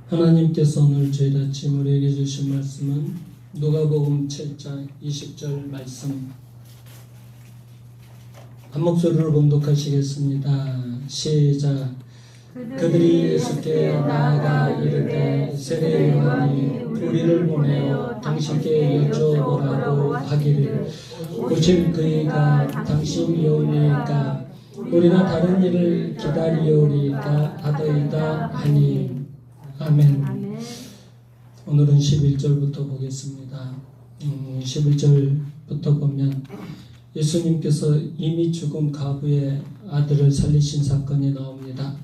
하나님께서 오늘 저희 아침 우리에게 주신 말씀은 누가복음 7장 20절 말씀, 한 목소리로 봉독하시겠습니다. 시작. 그들이 예수께 나아가 이르되 세례 요한이 우리를 보내어 당신께 여쭤보라고 하기를 오실 그이가 당신 요원이니까 우리가 다른 일을 기다리오리까 하더이다 하니. 아멘. 오늘은 11절부터 보겠습니다. 11절부터 보면 예수님께서 이미 죽은 가부의 아들을 살리신 사건이 나옵니다.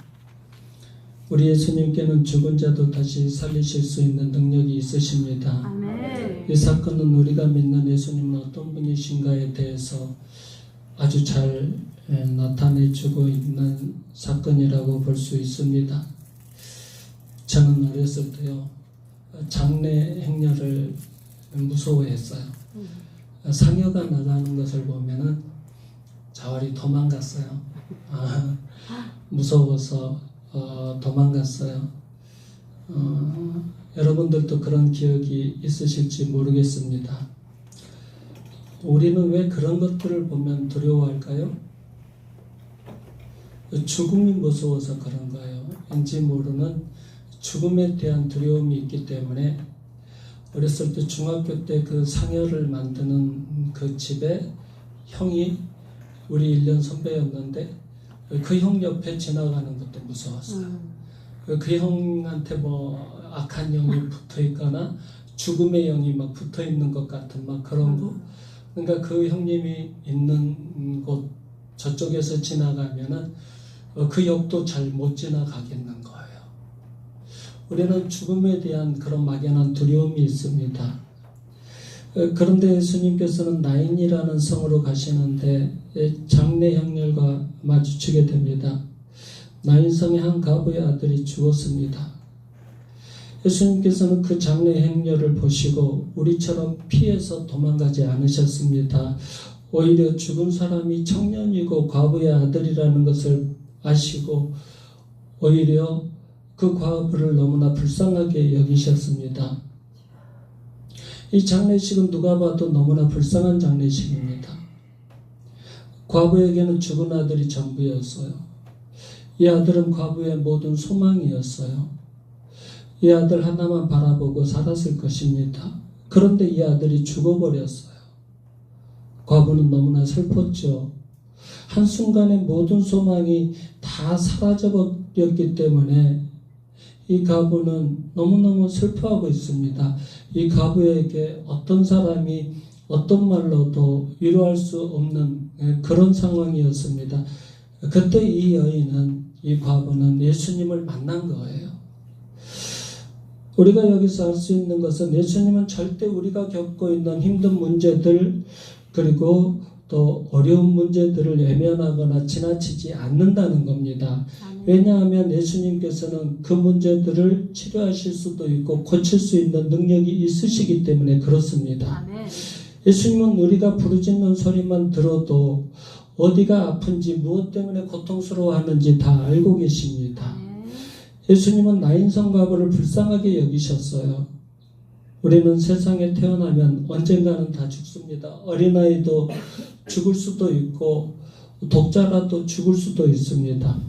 우리 예수님께는 죽은 자도 다시 살리실 수 있는 능력이 있으십니다. 아멘. 이 사건은 우리가 믿는 예수님은 어떤 분이신가에 대해서 아주 잘 나타내주고 있는 사건이라고 볼 수 있습니다. 저는 어렸을 때요, 장례 행렬을 무서워했어요. 상여가 나가는 것을 보면은 자활이 도망갔어요. 무서워서 도망갔어요. 여러분들도 그런 기억이 있으실지 모르겠습니다. 우리는 왜 그런 것들을 보면 두려워할까요? 죽음이 무서워서 그런 거예요. 왠지 모르는 죽음에 대한 두려움이 있기 때문에 어렸을 때 중학교 때 그 상여를 만드는 그 집에 형이 우리 1년 선배였는데 그 형 옆에 지나가는 것도 무서웠어요. 그 형한테 뭐 악한 영이 붙어 있거나 죽음의 영이 막 붙어 있는 것 같은 막 그런 거. 그러니까 그 형님이 있는 곳 저쪽에서 지나가면은 그 역도 잘 못 지나가겠는 거예요. 우리는 죽음에 대한 그런 막연한 두려움이 있습니다. 그런데 예수님께서는 나인이라는 성으로 가시는데 장례 행렬과 마주치게 됩니다. 나인성의 한 가부의 아들이 죽었습니다. 예수님께서는 그 장례 행렬을 보시고 우리처럼 피해서 도망가지 않으셨습니다. 오히려 죽은 사람이 청년이고 과부의 아들이라는 것을 아시고 오히려 그 과부를 너무나 불쌍하게 여기셨습니다. 이 장례식은 누가 봐도 너무나 불쌍한 장례식입니다. 과부에게는 죽은 아들이 전부였어요. 이 아들은 과부의 모든 소망이었어요. 이 아들 하나만 바라보고 살았을 것입니다. 그런데 이 아들이 죽어버렸어요. 과부는 너무나 슬펐죠. 한순간에 모든 소망이 다 사라져버렸기 때문에 이 과부는 너무너무 슬퍼하고 있습니다. 이 과부에게 어떤 사람이 어떤 말로도 위로할 수 없는 그런 상황이었습니다. 그때 이 여인은, 이 과부는 예수님을 만난 거예요. 우리가 여기서 알 수 있는 것은 예수님은 절대 우리가 겪고 있는 힘든 문제들 그리고 또 어려운 문제들을 외면하거나 지나치지 않는다는 겁니다. 왜냐하면 예수님께서는 그 문제들을 치료하실 수도 있고 고칠 수 있는 능력이 있으시기 때문에 그렇습니다. 예수님은 우리가 부르짖는 소리만 들어도 어디가 아픈지 무엇 때문에 고통스러워하는지 다 알고 계십니다. 예수님은 나인성 과부를 불쌍하게 여기셨어요. 우리는 세상에 태어나면 언젠가는 다 죽습니다. 어린아이도 죽을 수도 있고 독자라도 죽을 수도 있습니다.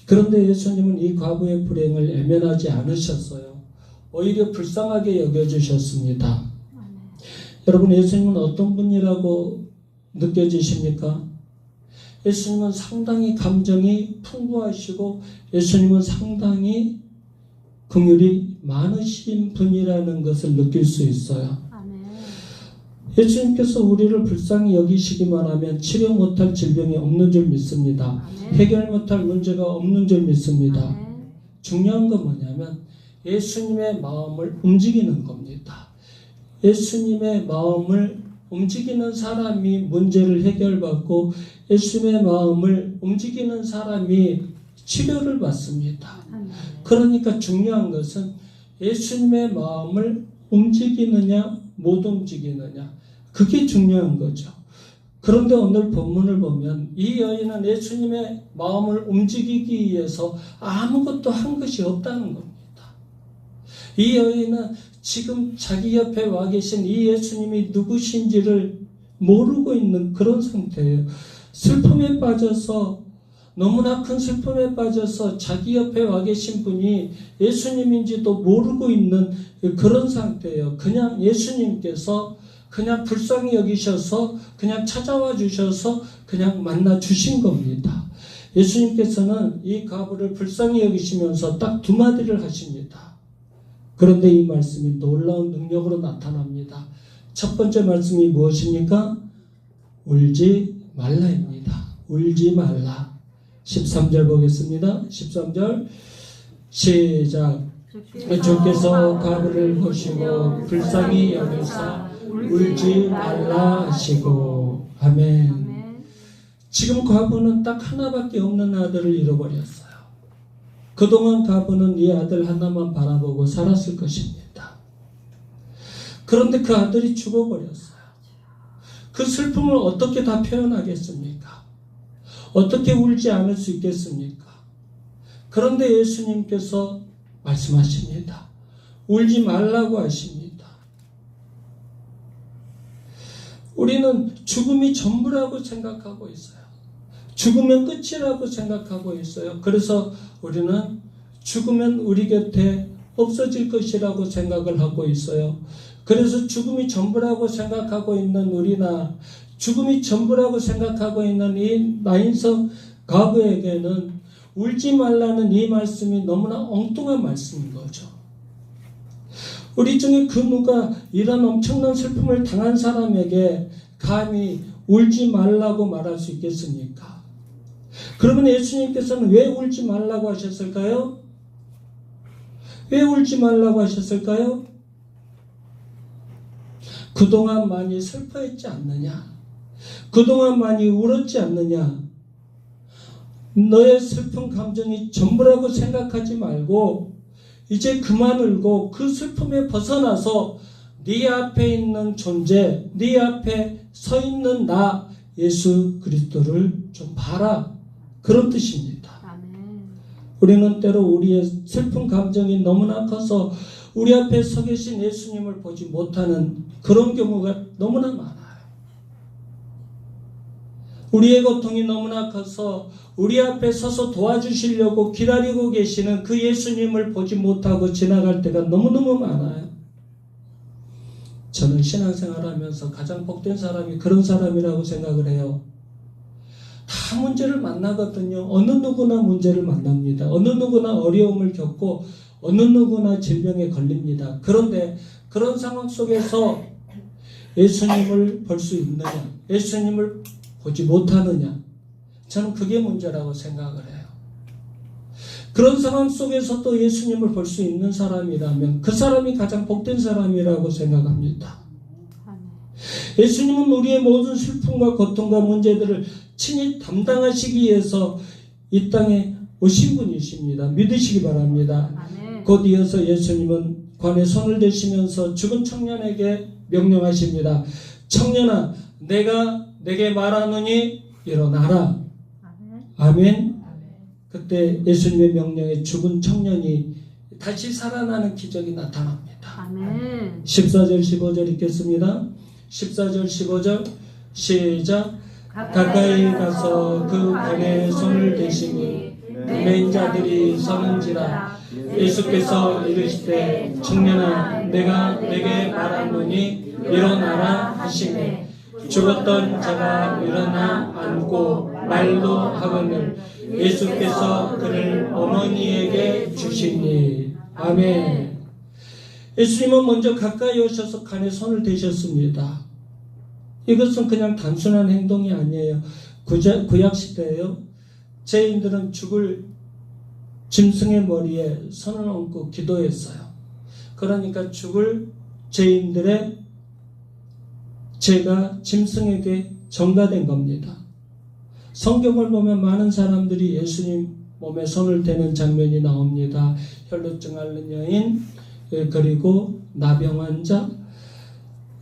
그런데 예수님은 이 과부의 불행을 외면하지 않으셨어요. 오히려 불쌍하게 여겨주셨습니다. 여러분, 예수님은 어떤 분이라고 느껴지십니까? 예수님은 상당히 감정이 풍부하시고 예수님은 상당히 긍휼이 많으신 분이라는 것을 느낄 수 있어요. 예수님께서 우리를 불쌍히 여기시기만 하면 치료 못할 질병이 없는 줄 믿습니다. 해결 못할 문제가 없는 줄 믿습니다. 중요한 건 뭐냐면 예수님의 마음을 움직이는 겁니다. 예수님의 마음을 움직이는 사람이 문제를 해결받고 예수님의 마음을 움직이는 사람이 치료를 받습니다. 그러니까 중요한 것은 예수님의 마음을 움직이느냐 못 움직이느냐, 그게 중요한 거죠. 그런데 오늘 본문을 보면 이 여인은 예수님의 마음을 움직이기 위해서 아무것도 한 것이 없다는 겁니다. 이 여인은 지금 자기 옆에 와 계신 이 예수님이 누구신지를 모르고 있는 그런 상태예요. 슬픔에 빠져서, 너무나 큰 슬픔에 빠져서 자기 옆에 와 계신 분이 예수님인지도 모르고 있는 그런 상태예요. 그냥 예수님께서 그냥 불쌍히 여기셔서 그냥 찾아와 주셔서 그냥 만나 주신 겁니다. 예수님께서는 이 과부를 불쌍히 여기시면서 딱 두 마디를 하십니다. 그런데 이 말씀이 놀라운 능력으로 나타납니다. 첫 번째 말씀이 무엇입니까? 울지 말라입니다. 울지 말라. 13절 보겠습니다. 13절 시작. 주께서 과부를 보시고 불쌍히 여기사 울지 말라 하시고. 아멘. 지금 과부는 딱 하나밖에 없는 아들을 잃어버렸어요. 그동안 과부는 이 아들 하나만 바라보고 살았을 것입니다. 그런데 그 아들이 죽어버렸어요. 그 슬픔을 어떻게 다 표현하겠습니까? 어떻게 울지 않을 수 있겠습니까? 그런데 예수님께서 말씀하십니다. 울지 말라고 하십니다. 우리는 죽음이 전부라고 생각하고 있어요. 죽으면 끝이라고 생각하고 있어요. 그래서 우리는 죽으면 우리 곁에 없어질 것이라고 생각을 하고 있어요. 그래서 죽음이 전부라고 생각하고 있는 우리나 죽음이 전부라고 생각하고 있는 이 나인성 과부에게는 울지 말라는 이 말씀이 너무나 엉뚱한 말씀인 거죠. 우리 중에 그 누가 이런 엄청난 슬픔을 당한 사람에게 감히 울지 말라고 말할 수 있겠습니까? 그러면 예수님께서는 왜 울지 말라고 하셨을까요? 왜 울지 말라고 하셨을까요? 그동안 많이 슬퍼했지 않느냐? 그동안 많이 울었지 않느냐? 너의 슬픈 감정이 전부라고 생각하지 말고 이제 그만 울고 그 슬픔에 벗어나서 네 앞에 있는 존재, 네 앞에 서 있는 나 예수 그리스도를 좀 봐라. 그런 뜻입니다. 우리는 때로 우리의 슬픈 감정이 너무나 커서 우리 앞에 서 계신 예수님을 보지 못하는 그런 경우가 너무나 많아요. 우리의 고통이 너무나 커서 우리 앞에 서서 도와주시려고 기다리고 계시는 그 예수님을 보지 못하고 지나갈 때가 너무너무 많아요. 저는 신앙생활하면서 가장 복된 사람이 그런 사람이라고 생각을 해요. 다 문제를 만나거든요. 어느 누구나 문제를 만납니다. 어느 누구나 어려움을 겪고 어느 누구나 질병에 걸립니다. 그런데 그런 상황 속에서 예수님을 볼 수 있느냐, 예수님을 보지 못하느냐, 저는 그게 문제라고 생각을 해요. 그런 상황 속에서도 예수님을 볼 수 있는 사람이라면 그 사람이 가장 복된 사람이라고 생각합니다. 예수님은 우리의 모든 슬픔과 고통과 문제들을 친히 담당하시기 위해서 이 땅에 오신 분이십니다. 믿으시기 바랍니다. 곧 이어서 예수님은 관에 손을 대시면서 죽은 청년에게 명령하십니다. 청년아, 내가 내게 말하노니 일어나라. 아멘. 그때 예수님의 명령에 죽은 청년이 다시 살아나는 기적이 나타납니다. 아멘. 14절 15절 읽겠습니다. 14절 15절 시작. 가까이 가서 그 관에 손을 대시니 맨 자들이 서는지라. 예수께서 이르시되 청년아, 내가 내게 말하노니 일어나라 하시매 죽었던 자가 일어나 앉고 말도 하거늘 예수께서 그를 어머니에게 주시니. 아멘. 예수님은 먼저 가까이 오셔서 간에 손을 대셨습니다. 이것은 그냥 단순한 행동이 아니에요. 구약시대에요. 죄인들은 죽을 짐승의 머리에 손을 얹고 기도했어요. 그러니까 죽을 죄인들의 죄가 짐승에게 전가된 겁니다. 성경을 보면 많은 사람들이 예수님 몸에 손을 대는 장면이 나옵니다. 혈루증 앓는 여인, 그리고 나병 환자.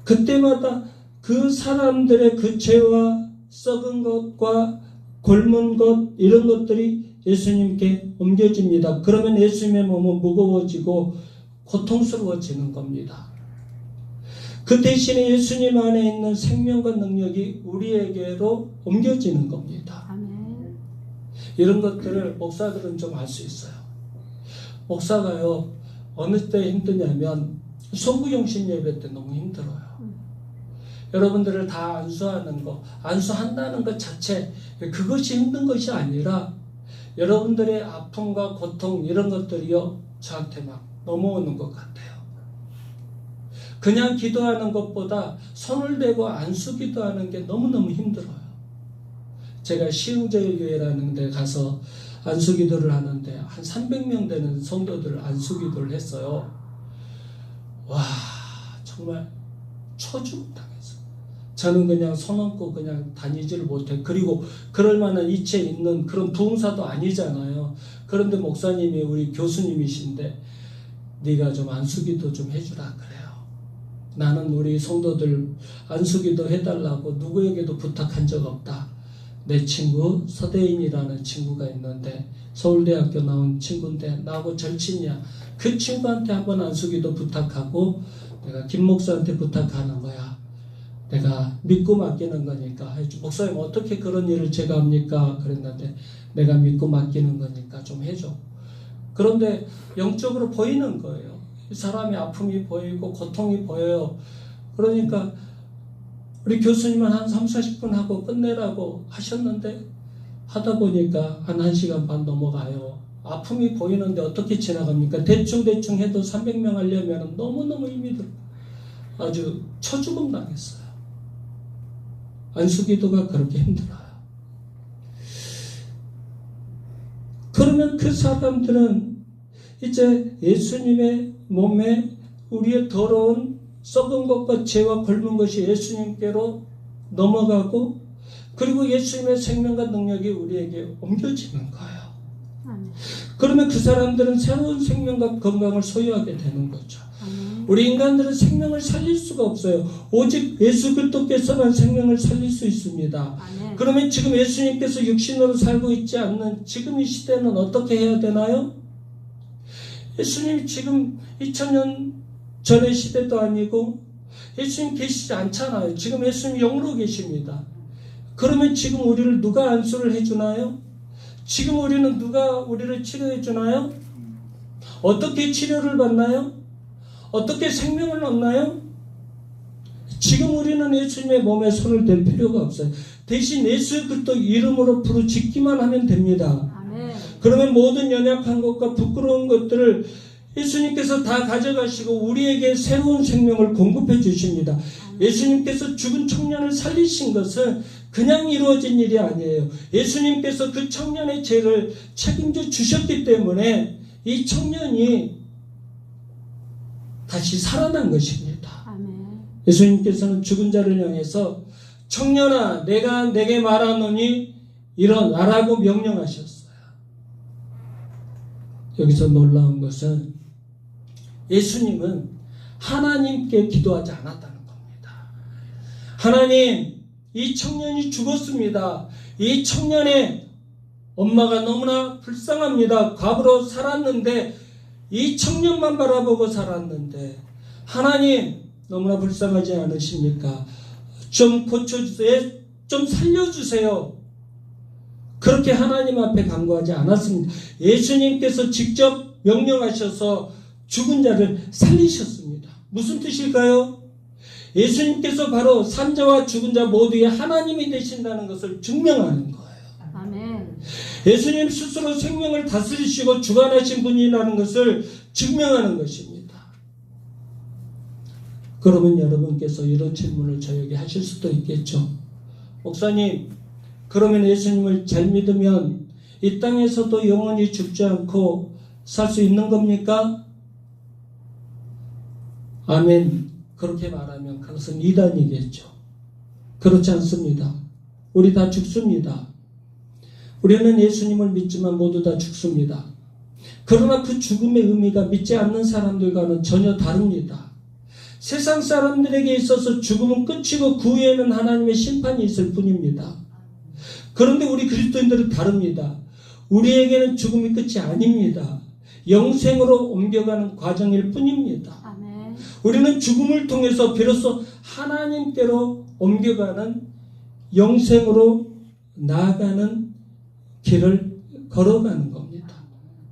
그때마다 그 사람들의 그 죄와 썩은 것과 곪은 것, 이런 것들이 예수님께 옮겨집니다. 그러면 예수님의 몸은 무거워지고 고통스러워지는 겁니다. 그 대신에 예수님 안에 있는 생명과 능력이 우리에게로 옮겨지는 겁니다. 아멘. 이런 것들을 목사들은 좀 알 수 있어요. 목사가요, 어느 때 힘드냐면 소구용신 예배 때 너무 힘들어요. 여러분들을 다 안수하는 거, 안수한다는 것 자체, 그것이 힘든 것이 아니라 여러분들의 아픔과 고통 이런 것들이요, 저한테 막 넘어오는 것 같아요. 그냥 기도하는 것보다 손을 대고 안수 기도하는 게 너무너무 힘들어요. 제가 시흥제일교회라는 데 가서 안수 기도를 하는데 한 300명 되는 성도들 안수 기도를 했어요. 와, 정말 초죽음 당했어요. 저는 그냥 손 얹고 그냥 다니지를 못해. 그리고 그럴 만한 이체 있는 그런 부흥사도 아니잖아요. 그런데 목사님이 우리 교수님이신데 네가 좀 안수기도 좀 해주라 그래요. 나는 우리 성도들 안수기도 해달라고 누구에게도 부탁한 적 없다. 내 친구 서대인이라는 친구가 있는데 서울대학교 나온 친구인데 나하고 절친이야. 그 친구한테 한번 안수기도 부탁하고 내가 김 목사한테 부탁하는 거야. 내가 믿고 맡기는 거니까. 목사님 어떻게 그런 일을 제가 합니까? 그랬는데 내가 믿고 맡기는 거니까 좀 해줘. 그런데 영적으로 보이는 거예요. 사람의 아픔이 보이고 고통이 보여요. 그러니까 우리 교수님은 한 30-40분 하고 끝내라고 하셨는데 하다 보니까 한 1시간 반 넘어가요. 아픔이 보이는데 어떻게 지나갑니까? 대충 해도 300명 하려면 너무너무 힘이 들어요. 아주 처죽음 당했어요. 안수기도가 그렇게 힘들어요. 그러면 그 사람들은 이제 예수님의 몸에 우리의 더러운 썩은 것과 죄와 곪은 것이 예수님께로 넘어가고 그리고 예수님의 생명과 능력이 우리에게 옮겨지는 거예요. 그러면 그 사람들은 새로운 생명과 건강을 소유하게 되는 거죠. 우리 인간들은 생명을 살릴 수가 없어요. 오직 예수 그리스도께서만 생명을 살릴 수 있습니다. 아멘. 그러면 지금 예수님께서 육신으로 살고 있지 않는 지금 이 시대는 어떻게 해야 되나요? 예수님 지금 2000년 전의 시대도 아니고 예수님 계시지 않잖아요. 지금 예수님 영으로 계십니다. 그러면 지금 우리를 누가 안수를 해주나요? 지금 우리는 누가 우리를 치료해 주나요? 어떻게 치료를 받나요? 어떻게 생명을 얻나요? 지금 우리는 예수님의 몸에 손을 댈 필요가 없어요. 대신 예수 그리스도 이름으로 부르짖기만 하면 됩니다. 아멘. 그러면 모든 연약한 것과 부끄러운 것들을 예수님께서 다 가져가시고 우리에게 새로운 생명을 공급해 주십니다. 예수님께서 죽은 청년을 살리신 것은 그냥 이루어진 일이 아니에요. 예수님께서 그 청년의 죄를 책임져 주셨기 때문에 이 청년이 다시 살아난 것입니다. 아멘. 예수님께서는 죽은 자를 향해서 청년아 내가 내게 말하노니 일어나라고 명령하셨어요. 여기서 놀라운 것은 예수님은 하나님께 기도하지 않았다는 겁니다. 하나님, 이 청년이 죽었습니다. 이 청년의 엄마가 너무나 불쌍합니다. 과부로 살았는데 이 청년만 바라보고 살았는데 하나님 너무나 불쌍하지 않으십니까? 좀 고쳐주세요. 좀 살려주세요. 그렇게 하나님 앞에 간구하지 않았습니다. 예수님께서 직접 명령하셔서 죽은 자를 살리셨습니다. 무슨 뜻일까요? 예수님께서 바로 산자와 죽은 자 모두의 하나님이 되신다는 것을 증명하는 거예요. 아멘. 예수님 스스로 생명을 다스리시고 주관하신 분이라는 것을 증명하는 것입니다. 그러면 여러분께서 이런 질문을 저에게 하실 수도 있겠죠. 목사님, 그러면 예수님을 잘 믿으면 이 땅에서도 영원히 죽지 않고 살 수 있는 겁니까? 아멘. 그렇게 말하면 그것은 이단이겠죠. 그렇지 않습니다. 우리 다 죽습니다. 우리는 예수님을 믿지만 모두 다 죽습니다. 그러나 그 죽음의 의미가 믿지 않는 사람들과는 전혀 다릅니다. 세상 사람들에게 있어서 죽음은 끝이고 그 후에는 하나님의 심판이 있을 뿐입니다. 그런데 우리 그리스도인들은 다릅니다. 우리에게는 죽음이 끝이 아닙니다. 영생으로 옮겨가는 과정일 뿐입니다. 아멘. 우리는 죽음을 통해서 비로소 하나님께로 옮겨가는 영생으로 나아가는 길을 걸어가는 겁니다.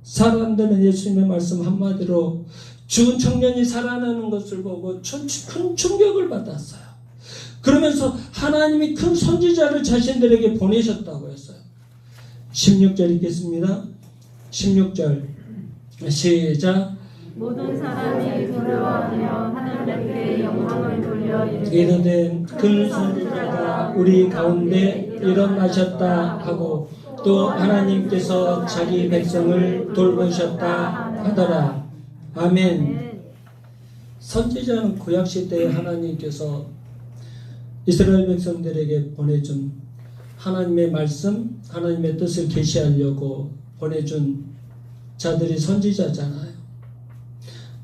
사람들은 예수님의 말씀 한마디로 죽은 청년이 살아나는 것을 보고 큰 충격을 받았어요. 그러면서 하나님이 큰 선지자를 자신들에게 보내셨다고 했어요. 16절 읽겠습니다. 16절 시작. 모든 사람이 두려워하며 하나님께 영광을 돌려 이르되 그 선지자가 우리 가운데 일어나셨다 하고 또 하나님께서 자기 백성을 돌보셨다 하더라. 아멘. 선지자는 구약시대에 하나님께서 이스라엘 백성들에게 보내준 하나님의 말씀, 하나님의 뜻을 계시하려고 보내준 자들이 선지자잖아요.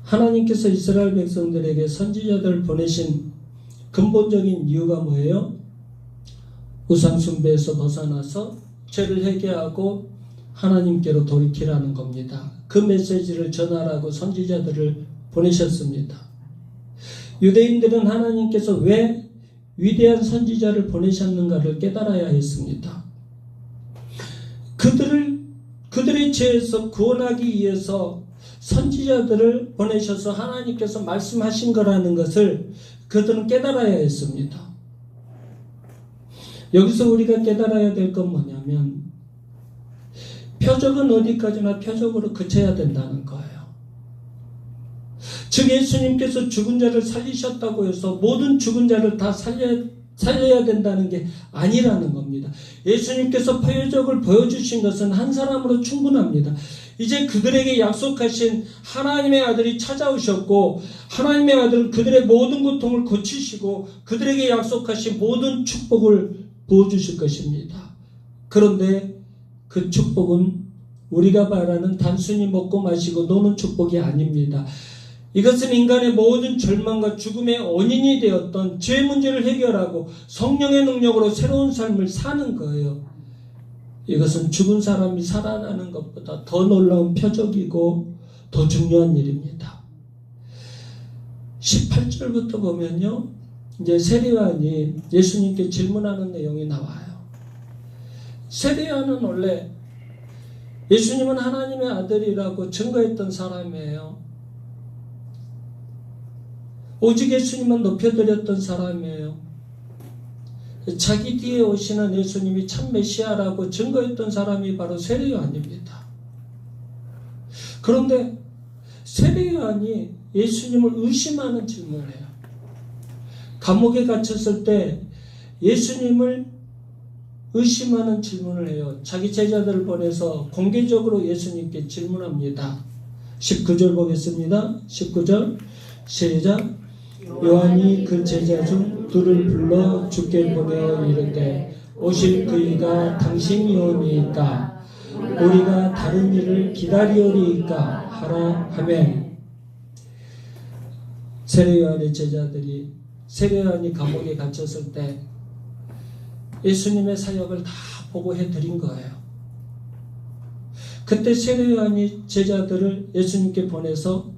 하나님께서 이스라엘 백성들에게 선지자들을 보내신 근본적인 이유가 뭐예요? 우상 숭배에서 벗어나서 죄를 회개하고 하나님께로 돌이키라는 겁니다. 그 메시지를 전하라고 선지자들을 보내셨습니다. 유대인들은 하나님께서 왜 위대한 선지자를 보내셨는가를 깨달아야 했습니다. 그들의 죄에서 구원하기 위해서 선지자들을 보내셔서 하나님께서 말씀하신 거라는 것을 그들은 깨달아야 했습니다. 여기서 우리가 깨달아야 될 건 뭐냐면 표적은 어디까지나 표적으로 그쳐야 된다는 거예요. 즉 예수님께서 죽은 자를 살리셨다고 해서 모든 죽은 자를 다 살려야 된다는 게 아니라는 겁니다. 예수님께서 표적을 보여주신 것은 한 사람으로 충분합니다. 이제 그들에게 약속하신 하나님의 아들이 찾아오셨고 하나님의 아들은 그들의 모든 고통을 고치시고 그들에게 약속하신 모든 축복을 부어주실 것입니다. 그런데 그 축복은 우리가 말하는 단순히 먹고 마시고 노는 축복이 아닙니다. 이것은 인간의 모든 절망과 죽음의 원인이 되었던 죄 문제를 해결하고 성령의 능력으로 새로운 삶을 사는 거예요. 이것은 죽은 사람이 살아나는 것보다 더 놀라운 표적이고 더 중요한 일입니다. 18절부터 보면요, 이제 세례요한이 예수님께 질문하는 내용이 나와요. 세례요한은 원래 예수님은 하나님의 아들이라고 증거했던 사람이에요. 오직 예수님만 높여드렸던 사람이에요. 자기 뒤에 오시는 예수님이 참 메시아라고 증거했던 사람이 바로 세례요한입니다. 그런데 세례요한이 예수님을 의심하는 질문을 해요. 감옥에 갇혔을 때 예수님을 의심하는 질문을 해요. 자기 제자들을 보내서 공개적으로 예수님께 질문합니다. 19절 보겠습니다. 19절 시작. 요한이 그 제자 중 둘을 불러 주께 보내어 이르되 오실 그이가 당신이오니이까 우리가 다른 일을 기다리오리이까 하라 하매, 세례요한의 제자들이 세례요한이 감옥에 갇혔을 때 예수님의 사역을 다 보고해 드린 거예요. 그때 세례요한이 제자들을 예수님께 보내서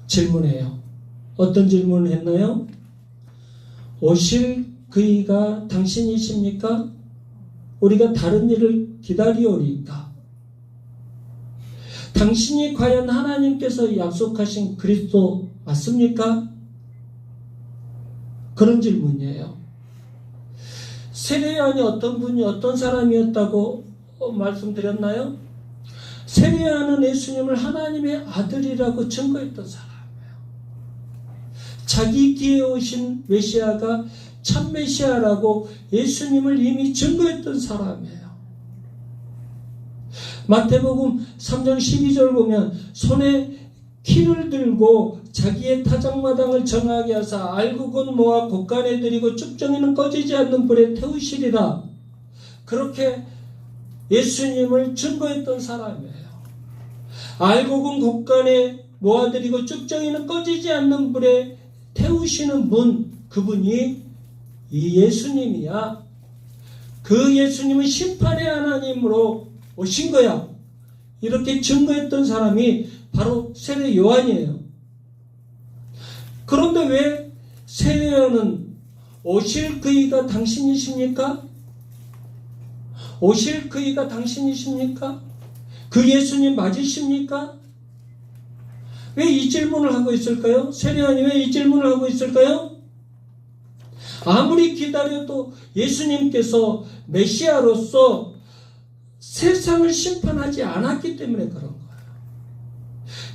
질문해요. 어떤 질문을 했나요? 오실 그이가 당신이십니까? 우리가 다른 일을 기다리오리이까? 당신이 과연 하나님께서 약속하신 그리스도 맞습니까? 그런 질문이에요. 세례요한이 어떤 분이 어떤 사람이었다고 말씀드렸나요? 세례요한은 예수님을 하나님의 아들이라고 증거했던 사람이에요. 자기 뒤에 오신 메시아가 참 메시아라고 예수님을 이미 증거했던 사람이에요. 마태복음 3장 12절 보면 손에 키를 들고 자기의 타작마당을 정하게 하사 알곡은 모아 곳간에 들이고 쭉정이는 꺼지지 않는 불에 태우시리라. 그렇게 예수님을 증거했던 사람이에요. 알곡은 곳간에 모아들이고 쭉정이는 꺼지지 않는 불에 태우시는 분, 그분이 이 예수님이야. 그 예수님은 심판의 하나님으로 오신 거야. 이렇게 증거했던 사람이 바로 세례 요한이에요. 그런데 왜 세례 요한은 오실 그이가 당신이십니까? 오실 그이가 당신이십니까? 그 예수님 맞으십니까? 왜 이 질문을 하고 있을까요? 세례 요한이 왜 이 질문을 하고 있을까요? 아무리 기다려도 예수님께서 메시아로서 세상을 심판하지 않았기 때문에 그런 거예요.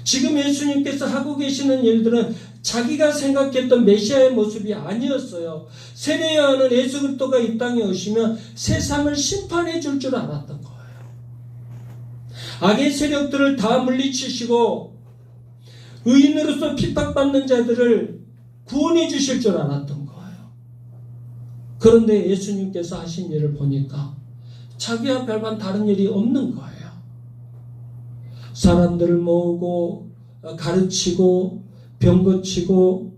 지금 예수님께서 하고 계시는 일들은 자기가 생각했던 메시아의 모습이 아니었어요. 세례 요한은 예수 그리스도가 이 땅에 오시면 세상을 심판해 줄 줄 알았던 거예요. 악의 세력들을 다 물리치시고 의인으로서 핍박받는 자들을 구원해 주실 줄 알았던 거예요. 그런데 예수님께서 하신 일을 보니까 자기와 별반 다른 일이 없는 거예요. 사람들을 모으고 가르치고 병 고치고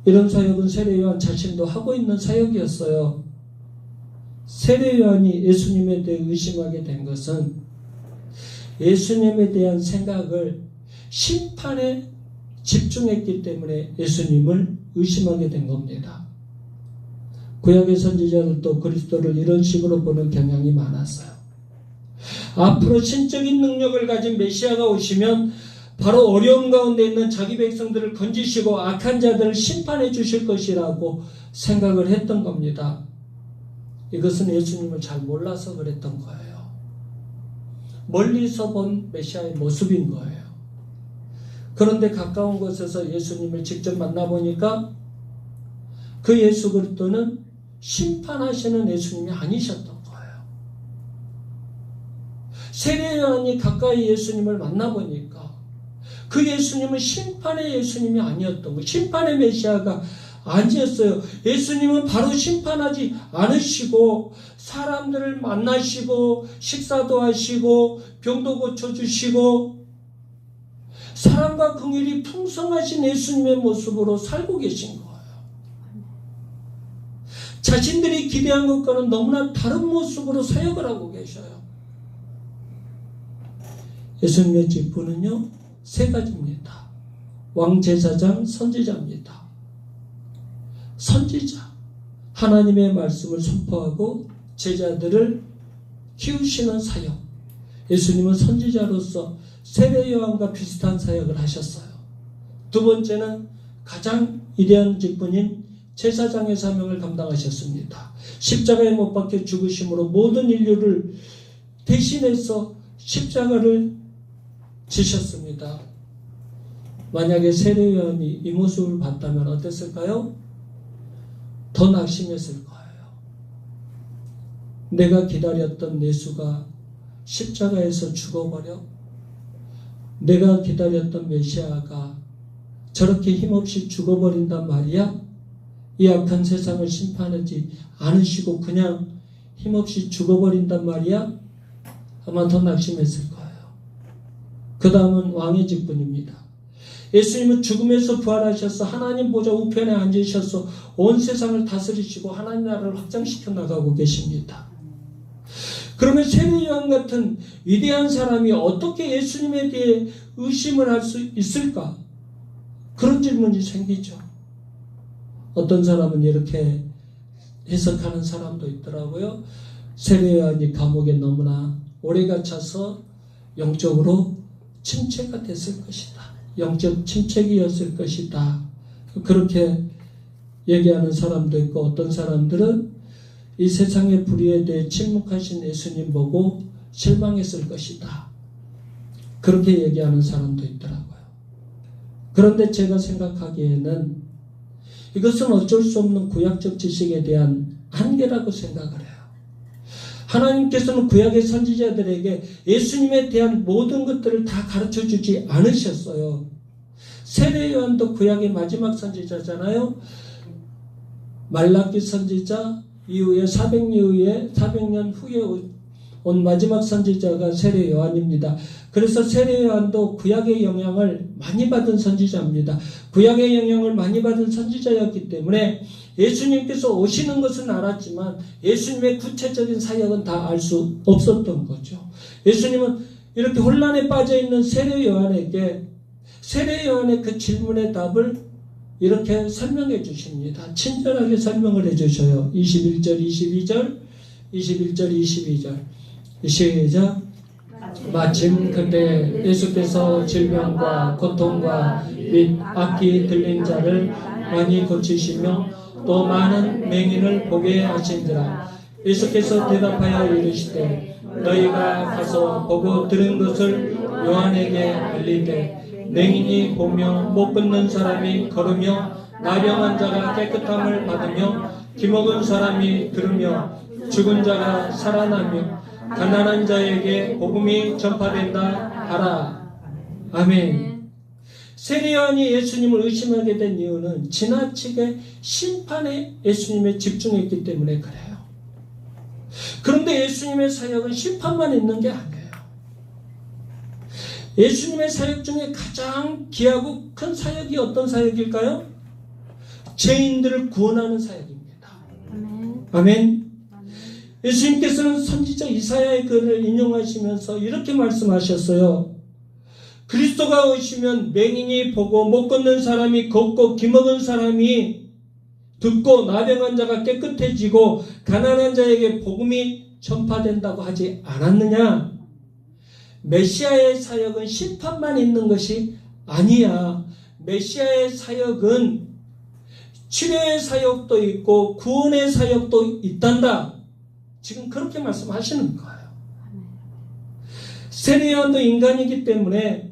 이런 사역은 세례 요한 자신도 하고 있는 사역이었어요. 세례 요한이 예수님에 대해 의심하게 된 것은 예수님에 대한 생각을 심판에 집중했기 때문에 예수님을 의심하게 된 겁니다. 구약의 선지자들도 그리스도를 이런 식으로 보는 경향이 많았어요. 앞으로 신적인 능력을 가진 메시아가 오시면 바로 어려움 가운데 있는 자기 백성들을 건지시고 악한 자들을 심판해 주실 것이라고 생각을 했던 겁니다. 이것은 예수님을 잘 몰라서 그랬던 거예요. 멀리서 본 메시아의 모습인 거예요. 그런데 가까운 곳에서 예수님을 직접 만나보니까 그 예수 그리스도는 심판하시는 예수님이 아니셨던 거예요. 세례 요한이 가까이 예수님을 만나보니까 그 예수님은 심판의 예수님이 아니었던 거예요. 심판의 메시아가 아니었어요. 예수님은 바로 심판하지 않으시고 사람들을 만나시고 식사도 하시고 병도 고쳐주시고 사랑과 긍휼이 풍성하신 예수님의 모습으로 살고 계신 거예요. 자신들이 기대한 것과는 너무나 다른 모습으로 사역을 하고 계셔요. 예수님의 직분은요, 세 가지입니다. 왕제사장, 선지자입니다. 선지자, 하나님의 말씀을 선포하고 제자들을 키우시는 사역. 예수님은 선지자로서 세례 요한과 비슷한 사역을 하셨어요. 두 번째는 가장 위대한 직분인 제사장의 사명을 감당하셨습니다. 십자가에 못 박혀 죽으심으로 모든 인류를 대신해서 십자가를 지셨습니다. 만약에 세례 요한이 이 모습을 봤다면 어땠을까요? 더 낙심했을 거예요. 내가 기다렸던 예수가 십자가에서 죽어버려? 내가 기다렸던 메시아가 저렇게 힘없이 죽어버린단 말이야? 이 악한 세상을 심판하지 않으시고 그냥 힘없이 죽어버린단 말이야? 아마 더 낙심했을 거예요. 그 다음은 왕의 직분입니다. 예수님은 죽음에서 부활하셔서 하나님 보좌 우편에 앉으셔서 온 세상을 다스리시고 하나님 나라를 확장시켜 나가고 계십니다. 그러면 세례 요한 같은 위대한 사람이 어떻게 예수님에 대해 의심을 할 수 있을까? 그런 질문이 생기죠. 어떤 사람은 이렇게 해석하는 사람도 있더라고요. 세례 요한이 감옥에 너무나 오래 갇혀서 영적으로 침체가 됐을 것이다. 영적 침체기였을 것이다. 그렇게 얘기하는 사람도 있고, 어떤 사람들은 이 세상의 불의에 대해 침묵하신 예수님 보고 실망했을 것이다. 그렇게 얘기하는 사람도 있더라고요. 그런데 제가 생각하기에는 이것은 어쩔 수 없는 구약적 지식에 대한 한계라고 생각을 해요. 하나님께서는 구약의 선지자들에게 예수님에 대한 모든 것들을 다 가르쳐주지 않으셨어요. 세례 요한도 구약의 마지막 선지자잖아요. 말라기 선지자 이후에 400년 후에 온 마지막 선지자가 세례 요한입니다. 그래서 세례 요한도 구약의 영향을 많이 받은 선지자입니다. 구약의 영향을 많이 받은 선지자였기 때문에 예수님께서 오시는 것은 알았지만 예수님의 구체적인 사역은 다 알 수 없었던 거죠. 예수님은 이렇게 혼란에 빠져 있는 세례 요한에게 세례 요한의 그 질문의 답을 이렇게 설명해 주십니다. 친절하게 설명을 해 주셔요. 21절, 22절, 22절. 시작. 마침 그때 예수께서 질병과 고통과 및 악기 들린 자를 많이 고치시며 또 많은 맹인을 보게 하신지라. 예수께서 대답하여 이르시되 너희가 가서 보고 들은 것을 요한에게 알리되 맹인이 보며 못 걷는 사람이 걸으며 나병한 자가 깨끗함을 받으며 기먹은 사람이 들으며 죽은 자가 살아나며 가난한 자에게 복음이 전파된다 하라. 아멘. 세례 요한이 예수님을 의심하게 된 이유는 지나치게 심판에 예수님에 집중했기 때문에 그래요. 그런데 예수님의 사역은 심판만 있는 게 아니에요. 예수님의 사역 중에 가장 귀하고 큰 사역이 어떤 사역일까요? 죄인들을 구원하는 사역입니다. 아멘. 예수님께서는 선지자 이사야의 글을 인용하시면서 이렇게 말씀하셨어요. 그리스도가 오시면 맹인이 보고 못 걷는 사람이 걷고 기먹은 사람이 듣고 나병한 자가 깨끗해지고 가난한 자에게 복음이 전파된다고 하지 않았느냐? 메시아의 사역은 심판만 있는 것이 아니야. 메시아의 사역은 치료의 사역도 있고 구원의 사역도 있단다. 지금 그렇게 말씀하시는 거예요. 세례 요한도 인간이기 때문에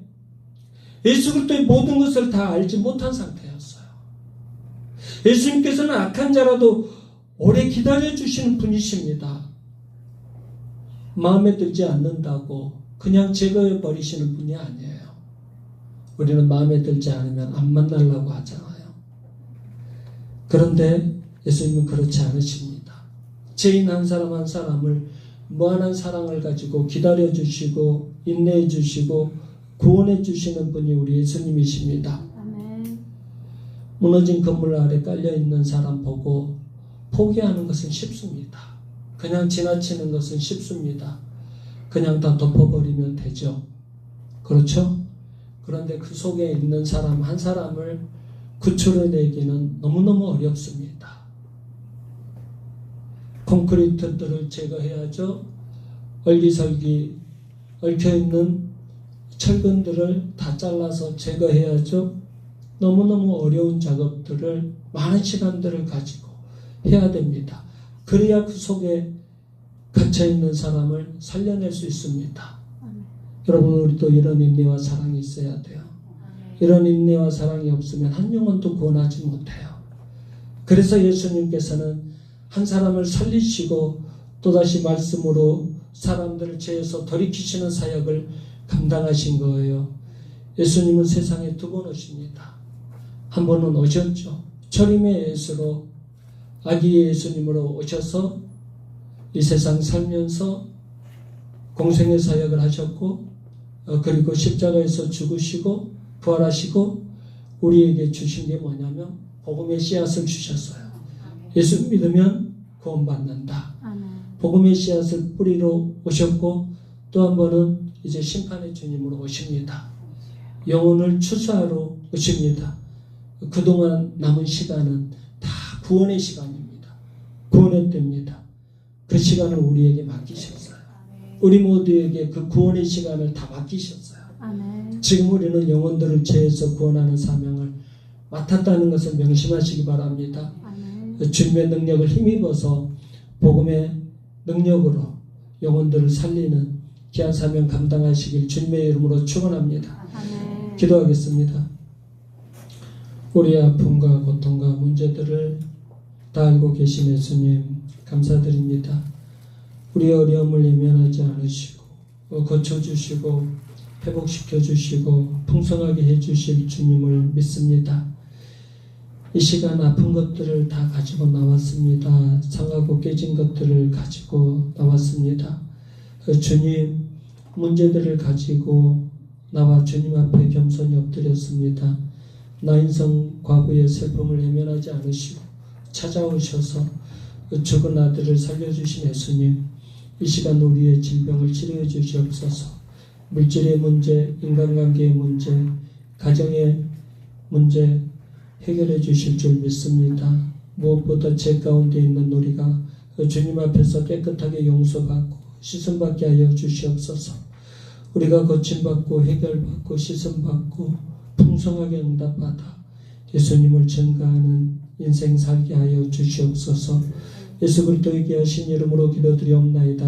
예수 그리스도의 모든 것을 다 알지 못한 상태였어요. 예수님께서는 악한 자라도 오래 기다려주시는 분이십니다. 마음에 들지 않는다고 그냥 제거해 버리시는 분이 아니에요. 우리는 마음에 들지 않으면 안 만나려고 하잖아요. 그런데 예수님은 그렇지 않으십니다. 죄인 한 사람 한 사람을 무한한 사랑을 가지고 기다려주시고 인내해주시고 구원해 주시는 분이 우리 예수님이십니다. 아멘. 무너진 건물 아래 깔려 있는 사람 보고 포기하는 것은 쉽습니다. 그냥 지나치는 것은 쉽습니다. 그냥 다 덮어버리면 되죠. 그렇죠? 그런데 그 속에 있는 사람 한 사람을 구출해내기는 너무너무 어렵습니다. 콘크리트들을 제거해야죠. 얼기설기 얽혀있는 철근들을 다 잘라서 제거해야죠. 너무너무 어려운 작업들을 많은 시간들을 가지고 해야 됩니다. 그래야 그 속에 갇혀있는 사람을 살려낼 수 있습니다. 여러분, 우리도 이런 인내와 사랑이 있어야 돼요. 이런 인내와 사랑이 없으면 한 영혼도 구원하지 못해요. 그래서 예수님께서는 한 사람을 살리시고 또다시 말씀으로 사람들을 죄에서 돌이키시는 사역을 감당하신 거예요. 예수님은 세상에 두 번 오십니다. 한 번은 오셨죠. 초림의 예수로 아기 예수님으로 오셔서 이 세상 살면서 공생의 사역을 하셨고 그리고 십자가에서 죽으시고 부활하시고 우리에게 주신 게 뭐냐면 복음의 씨앗을 주셨어요. 예수 믿으면 구원받는다. 복음의 씨앗을 뿌리러 오셨고 또 한 번은 이제 심판의 주님으로 오십니다. 영혼을 추수하러 오십니다. 그동안 남은 시간은 다 구원의 시간입니다. 구원의 때입니다. 그 시간을 우리에게 맡기셨어요. 우리 모두에게 그 구원의 시간을 다 맡기셨어요. 지금 우리는 영혼들을 죄에서 구원하는 사명을 맡았다는 것을 명심하시기 바랍니다. 주님의 능력을 힘입어서 복음의 능력으로 영혼들을 살리는 귀한 사명 감당하시길 주님의 이름으로 축원합니다. 기도하겠습니다. 우리의 아픔과 고통과 문제들을 다 알고 계신 예수님 감사드립니다. 우리의 어려움을 예면하지 않으시고 고쳐주시고 회복시켜주시고 풍성하게 해주실 주님을 믿습니다. 이 시간 아픈 것들을 다 가지고 나왔습니다. 상하고 깨진 것들을 가지고 나왔습니다. 주님, 문제들을 가지고 나와 주님 앞에 겸손히 엎드렸습니다. 나인성 과부의 슬픔을 외면하지 않으시고 찾아오셔서 죽은 아들을 살려주신 예수님, 이 시간 우리의 질병을 치료해 주시옵소서. 물질의 문제, 인간관계의 문제, 가정의 문제 해결해 주실 줄 믿습니다. 무엇보다 죄 가운데 있는 우리가 주님 앞에서 깨끗하게 용서받고 씻음받게 하여 주시옵소서. 우리가 고침받고 해결받고 씻음받고 풍성하게 응답받아 예수님을 증거하는 인생 살게 하여 주시옵소서. 예수 그리스도에게 하신 이름으로 기도드리옵나이다.